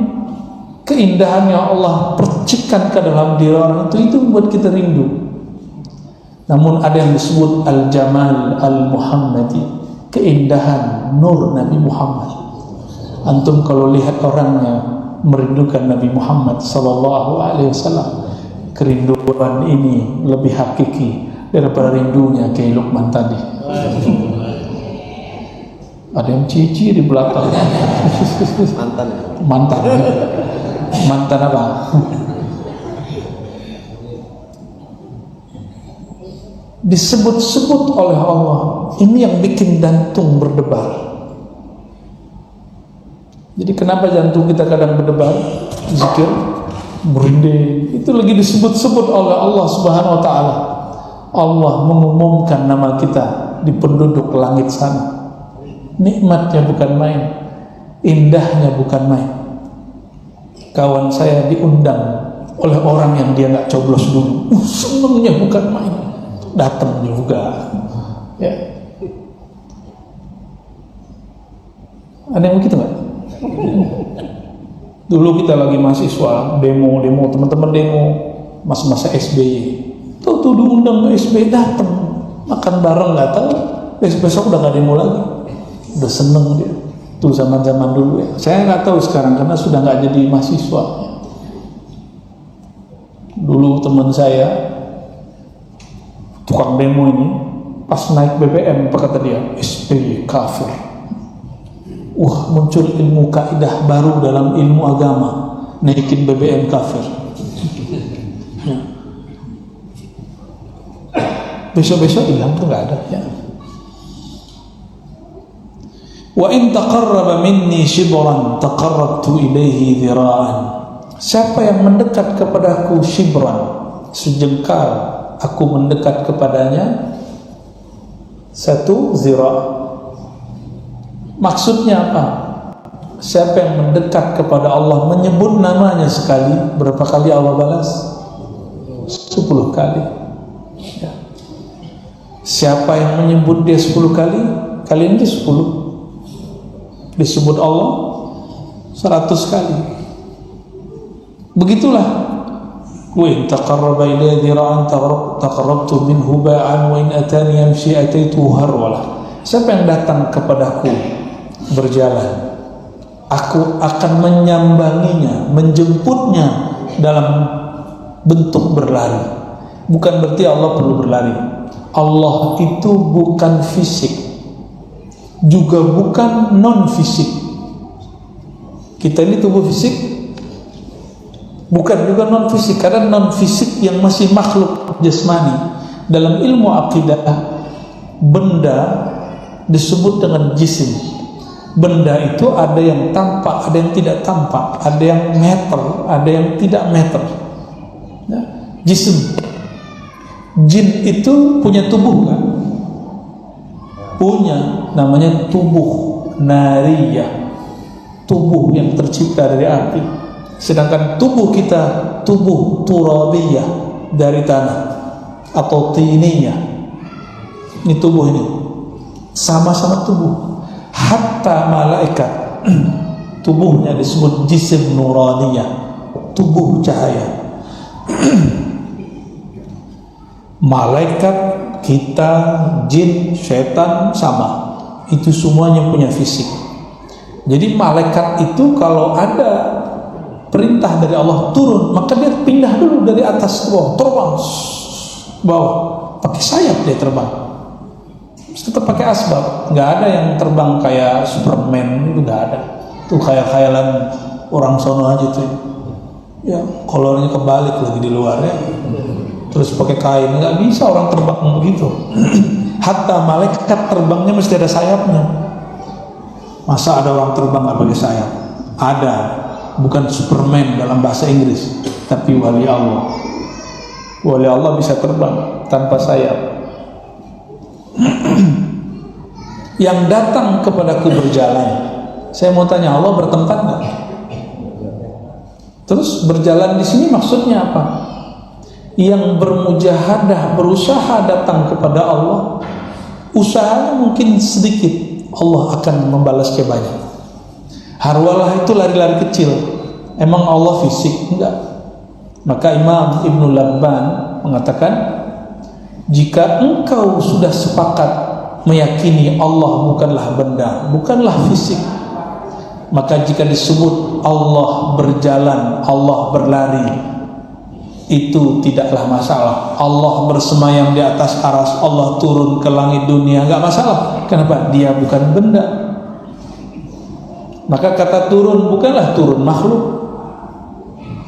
keindahan yang Allah percikkan ke dalam diri orang itu membuat kita rindu. Namun ada yang disebut al-jamal al-muhammadi, keindahan nur Nabi Muhammad. Antum kalau lihat orangnya merindukan Nabi Muhammad sallallahu alaihi wasallam, kerinduan ini lebih hakiki daripada rindunya Kiai Luqman tadi. Ada yang cici di belakang. Mantan apa? Disebut-sebut oleh Allah. Ini yang bikin jantung berdebar. Jadi kenapa jantung kita kadang berdebar? Zikir, merinding, itu lagi disebut-sebut oleh Allah Subhanahu wa taala. Allah mengumumkan nama kita di penduduk langit sana. Nikmatnya bukan main, indahnya bukan main. Kawan saya diundang oleh orang yang dia nggak coblos dulu, senengnya bukan main, datang juga. Ya. Ada yang begitu nggak? Dulu kita lagi mahasiswa, demo teman-teman demo masa-masa SBY. Tuh diundang ke SBY, datang makan bareng, nggak tahu besok udah nggak demo lagi. Udah seneng dia. Tuh zaman-zaman dulu ya. Saya nggak tahu sekarang karena sudah nggak jadi mahasiswa. Dulu teman saya tukang demo ini pas naik BBM apa kata dia? SBY kafir. Muncul ilmu kaidah baru dalam ilmu agama, naikin BBM kafir. Ya. Besok-besok hilang tuh nggak ada ya. Wa in taqarraba minni shibran taqarrabtu ilaihi dhira'an. Siapa yang mendekat kepadaku shibran, sejengkal, aku mendekat kepadanya 1 zira'. Maksudnya apa? Siapa yang mendekat kepada Allah, menyebut namanya sekali, berapa kali Allah balas? 10 kali ya. Siapa yang menyebut dia 10 kali, kali ini 10, disebut Allah 100 kali. Begitulah. Wa in taqarraba ilayya dhira'an taqarrabtu minhu ba'an wa in atani yamshi ataituhu harwala. Siapa yang datang kepadaku berjalan, aku akan menyambanginya, menjemputnya dalam bentuk berlari. Bukan berarti Allah perlu berlari. Allah itu bukan fisik, juga bukan non fisik. Kita ini tubuh fisik, bukan juga non fisik. Karena non fisik yang masih makhluk jasmani, Dalam ilmu akidah, benda disebut dengan jisim. Benda itu ada yang tampak, ada yang tidak tampak, ada yang meter, ada yang tidak meter. Ya, jisim. Jin itu punya tubuh kan? Punya, namanya tubuh nariyah, tubuh yang tercipta dari api. Sedangkan tubuh kita tubuh turabiyah, dari tanah atau tiniyah. Ini tubuh ini sama-sama tubuh. Hatta malaikat tubuhnya disebut jisim nuraniyah, tubuh cahaya. Malaikat, kita, jin, setan sama. Itu semuanya punya fisik. Jadi malaikat itu kalau ada perintah dari Allah turun, maka dia pindah dulu dari atas ke bawah, terbang bawah, pakai sayap dia terbang. Tetap pakai asbab. Nggak ada yang terbang kayak Superman, itu nggak ada. Itu khayal-khayalan orang sono aja tuh. Ya, kolornya kebalik lagi di luar ya. Terus pakai kain, nggak bisa orang terbang begitu. Hatta malaikat terbangnya mesti ada sayapnya. Masa ada orang terbang nggak pakai sayap? Ada, bukan Superman dalam bahasa Inggris, tapi wali Allah. Wali Allah bisa terbang tanpa sayap. Yang datang kepadaku berjalan. Saya mau tanya, Allah bertempat nggak? Terus berjalan di sini maksudnya apa? Yang bermujahadah, berusaha datang kepada Allah, usahanya mungkin sedikit, Allah akan membalasnya banyak. Harwalah itu lari-lari kecil. Emang Allah fisik? Enggak. Maka Imam Ibn Labban mengatakan, jika engkau sudah sepakat meyakini Allah bukanlah benda, bukanlah fisik, maka jika disebut Allah berjalan, Allah berlari, itu tidaklah masalah. Allah bersemayam di atas aras, Allah turun ke langit dunia, enggak masalah. Kenapa? Dia bukan benda. Maka kata turun bukanlah turun makhluk.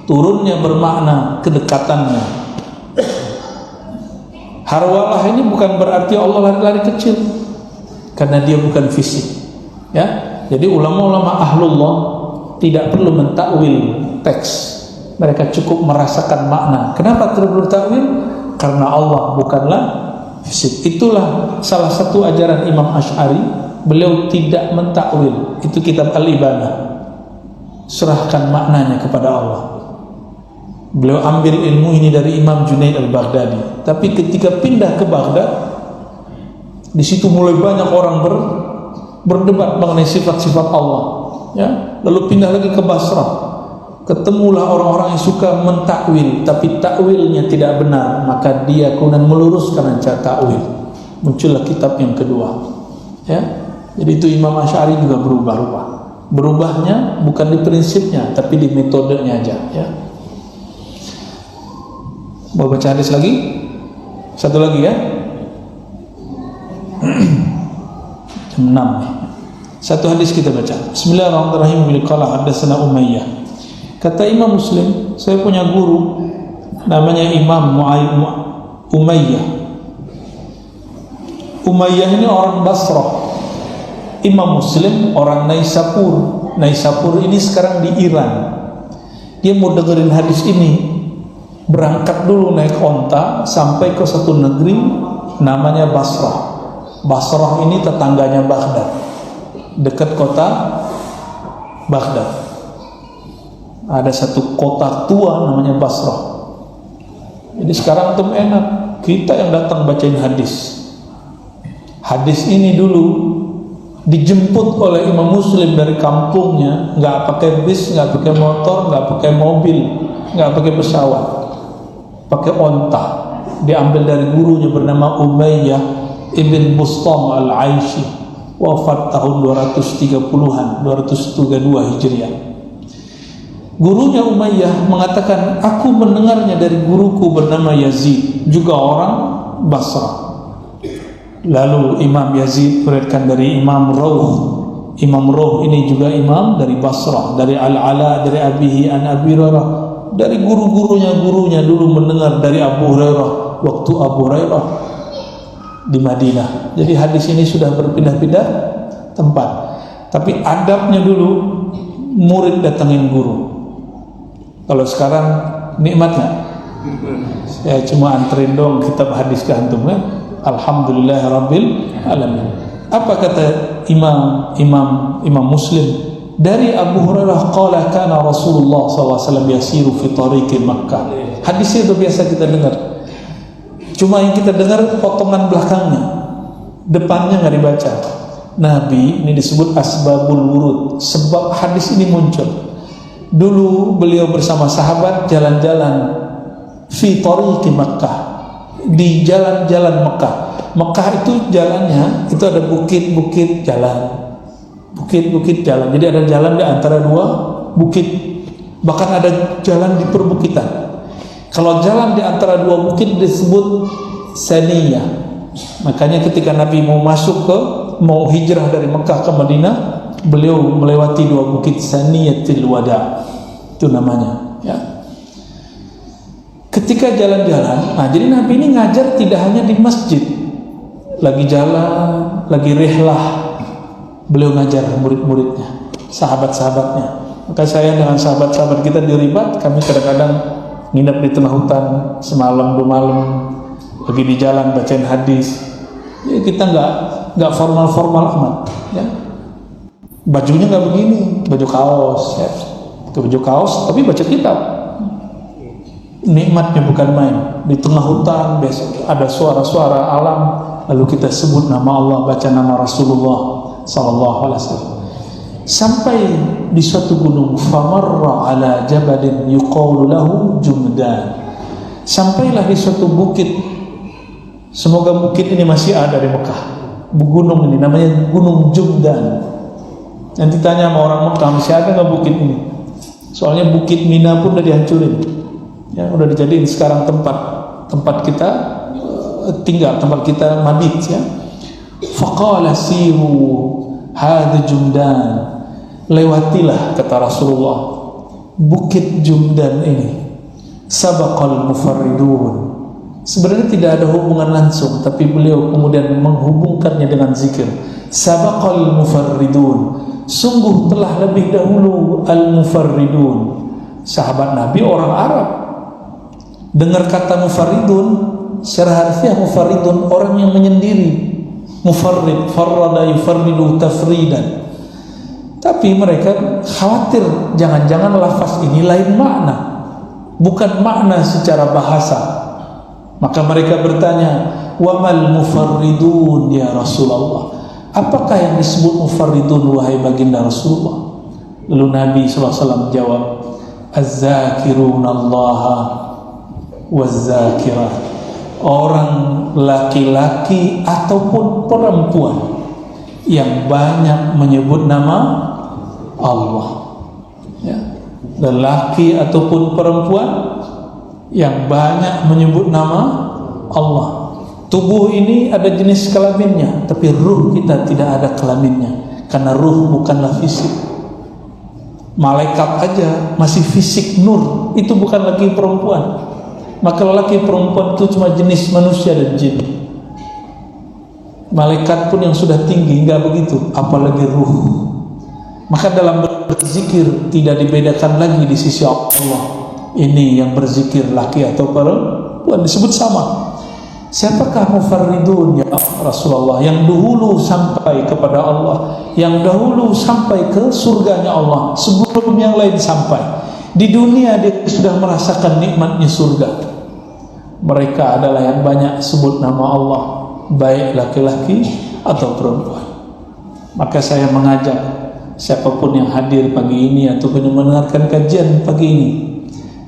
Turunnya bermakna kedekatannya. Harwalah ini bukan berarti Allah lari-lari kecil, karena dia bukan fisik. Ya, jadi ulama-ulama ahlullah tidak perlu mentakwil teks. Mereka cukup merasakan makna. Kenapa perlu takwil? Karena Allah bukanlah fisik. Itulah salah satu ajaran Imam Asy'ari. Beliau tidak mentakwil. Itu kitab Al-Ibanah. Serahkan maknanya kepada Allah. Beliau ambil ilmu ini dari Imam Junaid Al-Baghdadi. Tapi ketika pindah ke Baghdad, di situ mulai banyak orang berdebat mengenai sifat-sifat Allah. Ya, lalu pindah lagi ke Basrah. Ketemulah orang-orang yang suka mentakwil, tapi takwilnya tidak benar, maka dia kemudian meluruskan cara takwil. Muncullah kitab yang kedua. Ya, jadi itu Imam Asy'ari juga berubah-ubah. Berubahnya bukan di prinsipnya, tapi di metodenya aja. Ya. Mau baca hadis lagi? Satu lagi ya. Jam 6. Satu hadis kita baca. Bismillahirrahmanirrahim. Qala haddatsana Umayyah. Kata Imam Muslim, saya punya guru namanya Imam Umayyah. Umayyah ini orang Basrah. Imam Muslim orang Naisapur. Naisapur ini sekarang di Iran. Dia mau dengerin hadis ini, berangkat dulu naik onta sampai ke satu negeri namanya Basrah. Basrah ini tetangganya Baghdad, dekat kota Baghdad. Ada satu kota tua namanya Basrah. Jadi sekarang tuh enak, kita yang datang bacain hadis. Hadis ini dulu dijemput oleh Imam Muslim dari kampungnya, nggak pakai bis, nggak pakai motor, nggak pakai mobil, nggak pakai pesawat, pakai onta. Diambil dari gurunya bernama Umayyah ibn Bustam al-Aishi, wafat tahun 230-an, 232 Hijriah. Gurunya Umayyah mengatakan, aku mendengarnya dari guruku bernama Yazid, juga orang Basrah. Lalu Imam Yazid meriwayatkan dari Imam Rawh. Imam Rawh ini juga imam dari Basrah, dari Al-Ala, dari Abihi an Abi Hurairah, dari gurunya dulu mendengar dari Abu Hurairah waktu Abu Hurairah di Madinah. Jadi hadis ini sudah berpindah-pindah tempat. Tapi adabnya dulu murid datangin guru. Kalau sekarang nikmat nggak? Saya cuma anterin dong kitab hadis ke antum kan? Alhamdulillah Rabbil Alamin. Apa kata Imam Muslim dari Abu Hurairah qala kana Rasulullah SAW yasiru fi tariqi Makkah. Hadisnya itu biasa kita dengar. Cuma yang kita dengar potongan belakangnya, depannya nggak dibaca. Nabi ini disebut asbabul wurud, sebab hadis ini muncul. Dulu beliau bersama sahabat jalan-jalan fi tariqi Makkah, di jalan-jalan Mekah. Mekah itu jalannya itu ada bukit-bukit jalan. Bukit-bukit jalan. Jadi ada jalan di antara dua bukit. Bahkan ada jalan di perbukitan. Kalau jalan di antara dua bukit disebut saniyah. Makanya ketika Nabi mau hijrah dari Mekah ke Madinah, beliau melewati dua bukit Saniyatul Wada. Itu namanya, ya. Ketika jalan-jalan, jadi Nabi ini ngajar tidak hanya di masjid. Lagi jalan, lagi rihlah, beliau ngajar murid-muridnya, sahabat-sahabatnya. Maka saya dengan sahabat-sahabat kita di Ribat, kami kadang-kadang nginep di tengah hutan semalam 2 malam, lagi di jalan bacain hadis. Ya, kita nggak formal-formal amat, ya. Bajunya nggak begini, baju kaos, ya. Baju kaos, tapi baca kitab. Nikmatnya bukan main. Di tengah hutan ada suara-suara alam, lalu kita sebut nama Allah, baca nama Rasulullah sallallahu alaihi wasallam. Sampai di suatu gunung, famarra ala jabalin yuqalu lahu Jumdan. Sampailah di suatu bukit. Semoga bukit ini masih ada di Mekah. Gunung ini namanya Gunung Jumdan. Nanti tanya sama orang Mekah, masih ada nggak bukit ini? Soalnya Bukit Mina pun udah dihancurin. Ya, udah dijadiin sekarang tempat kita tinggal, tempat kita mabit, ya. Faqala siru hadha Jumdan, lewatilah, kata Rasulullah, bukit Jumdan ini. Sabaqal mufarridun. Sebenarnya tidak ada hubungan langsung, tapi beliau kemudian menghubungkannya dengan zikir. Sabaqal mufarridun, sungguh telah lebih dahulu al-mufarridun. Sahabat Nabi orang Arab. Dengar kata mufarridun, secara harfiah mufarridun orang yang menyendiri. Mufarrid, farrada yufarridu tafridan. Tapi mereka khawatir jangan-jangan lafaz ini lain makna, bukan makna secara bahasa. Maka mereka bertanya, wamal mufarridun ya Rasulullah, apakah yang disebut mufarridun wahai baginda Rasulullah? Lalu Nabi SAW jawab, az-zakirunallaha waz-zakirat, orang laki-laki ataupun perempuan yang banyak menyebut nama Allah, ya. Lelaki ataupun perempuan yang banyak menyebut nama Allah. Tubuh ini ada jenis kelaminnya, tapi ruh kita tidak ada kelaminnya, karena ruh bukanlah fisik. Malaikat aja masih fisik nur, itu bukan lagi perempuan. Maka lelaki perempuan itu cuma jenis manusia dan jin. Malaikat pun yang sudah tinggi enggak begitu, apalagi ruh. Maka dalam berzikir tidak dibedakan lagi di sisi Allah. Ini yang berzikir laki atau perempuan disebut sama. Siapakah mufarridun ya Rasulullah? Yang dahulu sampai kepada Allah, yang dahulu sampai ke surganya Allah sebelum yang lain sampai. Di dunia dia sudah merasakan nikmatnya surga. Mereka adalah yang banyak sebut nama Allah, baik laki-laki atau perempuan. Maka saya mengajak siapapun yang hadir pagi ini ataupun yang mendengarkan kajian pagi ini,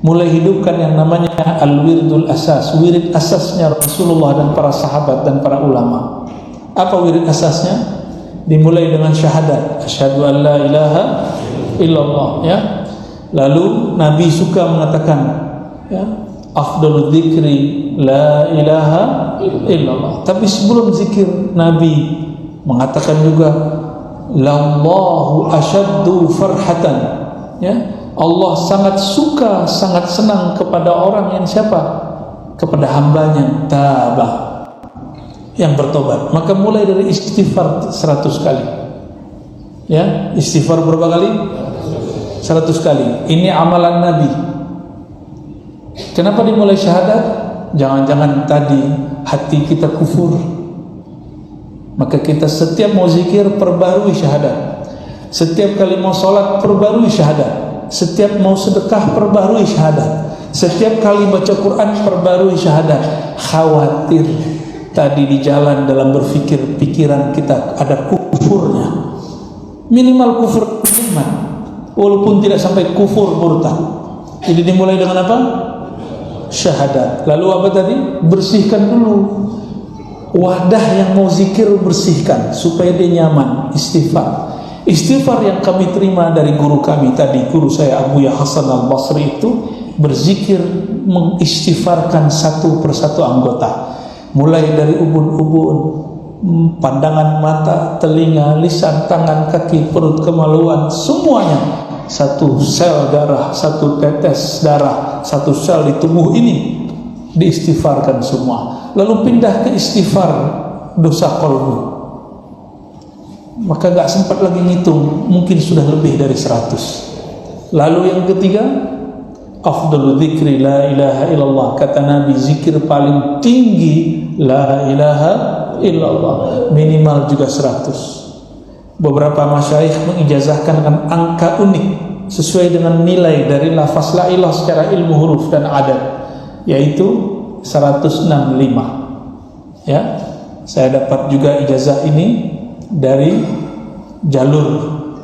mulai hidupkan yang namanya al-wirdul asas, wirid asasnya Rasulullah dan para sahabat dan para ulama. Apa wirid asasnya? Dimulai dengan syahadat, asyhadu an la ilaha illallah, ya. Lalu Nabi suka mengatakan, ya, afdalul dzikri la ilaha illallah. Tapi sebelum zikir Nabi mengatakan juga lallahu asyaddu farhatan, ya. Allah sangat suka, sangat senang kepada orang yang siapa? kepada hambanya tabah, yang bertobat. Maka mulai dari istighfar 100 kali. Ya, istighfar berapa kali? 100 kali. Ini amalan Nabi. Kenapa dimulai syahadat? Jangan-jangan tadi hati kita kufur. Maka kita setiap mau zikir perbarui syahadat. Setiap kali mau sholat perbarui syahadat. Setiap mau sedekah perbarui syahadat. Setiap kali baca Quran perbarui syahadat. Khawatir tadi di jalan dalam berpikir, pikiran kita ada kufurnya. Minimal kufur iman, walaupun tidak sampai kufur murtad. Jadi dimulai dengan apa? Syahadat. Lalu apa tadi? Bersihkan dulu wadah yang mau zikir, bersihkan supaya dia nyaman. Istighfar. Istighfar yang kami terima dari guru kami tadi, guru saya Abu Ya Hasan Al-Basri, itu berzikir mengistighfarkan satu persatu anggota, mulai dari ubun-ubun, pandangan mata, telinga, lisan, tangan, kaki, perut, kemaluan, semuanya. Satu sel darah, satu tetes darah, satu sel di tubuh ini diistighfarkan semua. Lalu pindah ke istighfar dosa qalbu. Maka gak sempat lagi ngitung, mungkin sudah lebih dari 100. Lalu yang ketiga, afdalu dzikri la ilaha illallah. Kata Nabi, zikir paling tinggi la ilaha illallah, minimal juga 100. Beberapa masyayikh mengijazahkan dengan angka unik sesuai dengan nilai dari lafaz la ilah secara ilmu huruf dan adat, yaitu 165. Ya, saya dapat juga ijazah ini dari jalur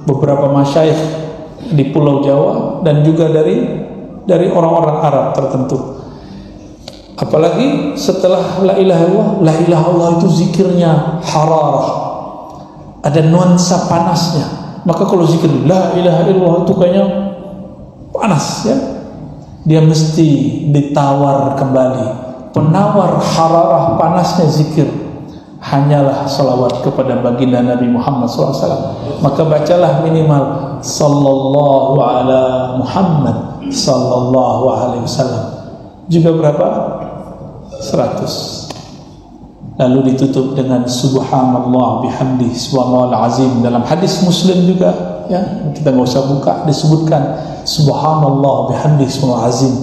beberapa masyayikh di Pulau Jawa dan juga dari orang-orang Arab tertentu. Apalagi setelah la ilaha illallah, la ilaha illallah itu zikirnya hararah, ada nuansa panasnya. Maka kalau zikir la ilaha illallah itu kayaknya panas, ya. Dia mesti ditawar kembali. Penawar hararah panasnya zikir hanyalah salawat kepada baginda Nabi Muhammad SAW. Maka bacalah minimal sallallahu ala Muhammad sallallahu alaihi wasallam. Juga berapa? 100. Lalu ditutup dengan subhanallah bihamdi subhanallahal azim. Dalam hadis Muslim juga, ya, kita nggak usah buka, disebutkan subhanallah bihamdi subhanallahal azim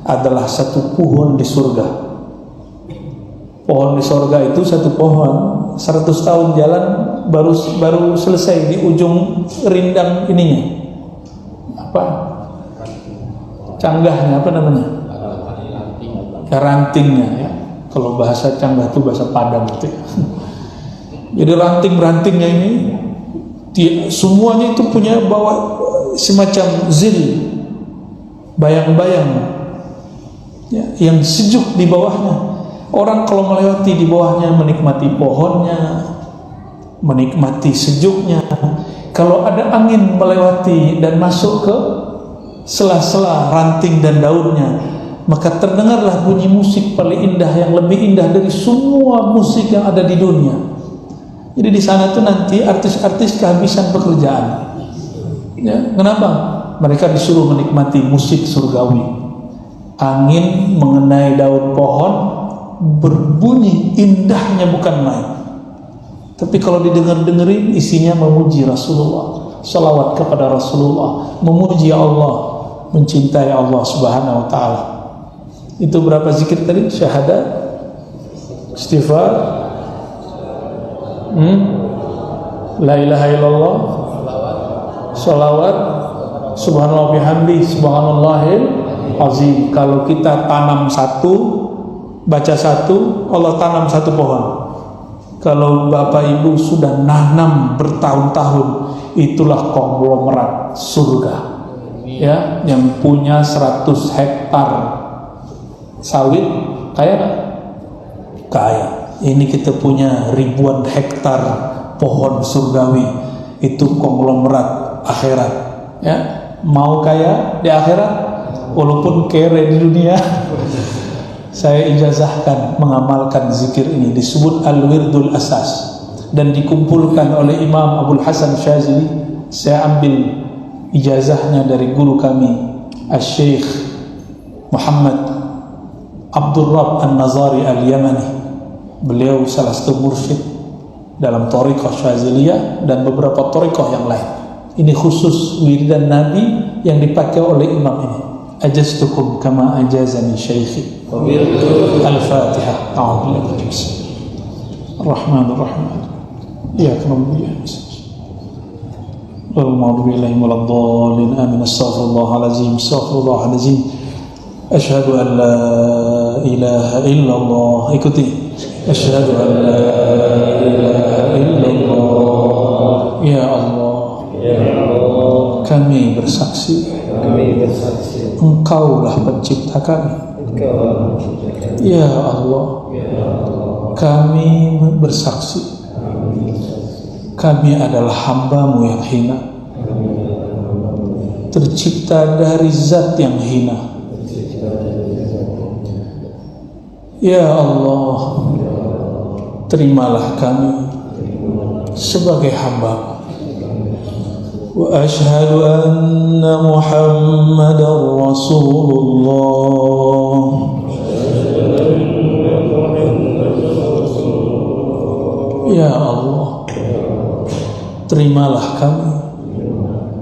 adalah satu pohon di surga. Pohon di surga itu satu pohon 100 tahun jalan baru selesai di ujung rindang ininya. Apa? Canggahnya apa namanya? Rantingnya, ya. Kalau bahasa Canggah itu bahasa Padang gitu, ya. Jadi ranting-rantingnya ini semuanya itu punya bawa semacam zil, bayang-bayang, ya, yang sejuk di bawahnya. Orang kalau melewati di bawahnya menikmati pohonnya, menikmati sejuknya. Kalau ada angin melewati dan masuk ke sela-sela ranting dan daunnya, maka terdengarlah bunyi musik paling indah, yang lebih indah dari semua musik yang ada di dunia. Jadi di sana tuh nanti artis-artis kehabisan pekerjaan. Ya, kenapa? Mereka disuruh menikmati musik surgawi. Angin mengenai daun pohon berbunyi indahnya bukan main. Tapi kalau didengar-dengerin isinya memuji Rasulullah, salawat kepada Rasulullah, memuji Allah, mencintai Allah Subhanahu wa taala. Itu berapa zikir tadi? Syahadat, istighfar, la ilaha illallah, salawat, subhanallah bihamdi subhanallahil azim. Kalau kita tanam satu, baca satu, Allah tanam satu pohon. Kalau Bapak Ibu sudah nanam bertahun-tahun, itulah konglomerat surga, ya, yang punya 100 hektar sawit, kaya. Ini kita punya ribuan hektar pohon surgawi, itu konglomerat akhirat, ya. Mau kaya di akhirat walaupun kere di dunia. Saya ijazahkan mengamalkan zikir ini, disebut al-wirdul asas, dan dikumpulkan oleh Imam Abdul Hasan Syazili. Saya ambil ijazahnya dari guru kami Al-Syekh Muhammad Abdul Rabb An-Nazari Al-Yamani. Beliau salah satu mursyid dalam thariqah Syaziliyah dan beberapa thariqah yang lain. Ini khusus wiridan Nabi yang dipakai oleh imam ini. Ajaztukum kama ajazani syaikhi. Al-Fatihah. A'udzu billahi Ar-Rahmanir Rahim. Iyyaka na'budu wa iyyaka nasta'in. Wal maghdubi alaihim waladdallin. Amin. Astaghfirullahalazim. Astaghfirullahalazim. Asyhadu an la ilaha illallah. Ikuti. Asyhadu an la ilaha illallah. Ya Allah, kami bersaksi Engkaulah pencipta kami. Ya Allah, kami bersaksi kami adalah hamba-Mu yang hina, tercipta dari zat yang hina. Ya Allah, terimalah kami sebagai hamba. Wa ashhadu anna Muhammadar Rasulullah. Ya Allah, terimalah kami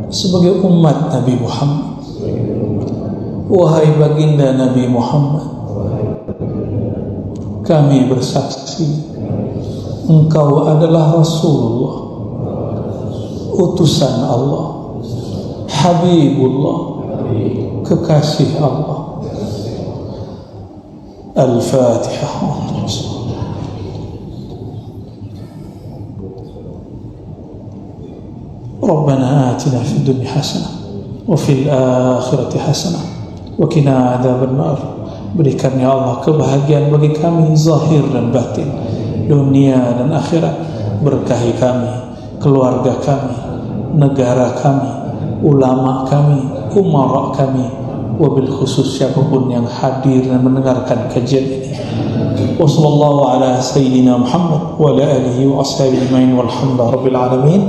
sebagai umat Nabi Muhammad. Wahai baginda Nabi Muhammad, kami bersaksi Engkau adalah Rasulullah, utusan Allah, Habibullah, kekasih Allah. Al-Fatihah. Rabbana atina fid dunya hasanah wa fil akhirati hasanah wa qina adzaban nar. Berikan ya Allah kebahagiaan bagi kami zahir dan batin, dunia dan akhirat. Berkahi kami, keluarga kami, negara kami, ulama kami, umara kami, wabil khusus siapapun yang hadir dan mendengarkan kajian ini. Wassallallahu ala sayyidina Muhammad wa ala alihi wa ashabihi ajma'in walhamdulillahi rabbil alamin.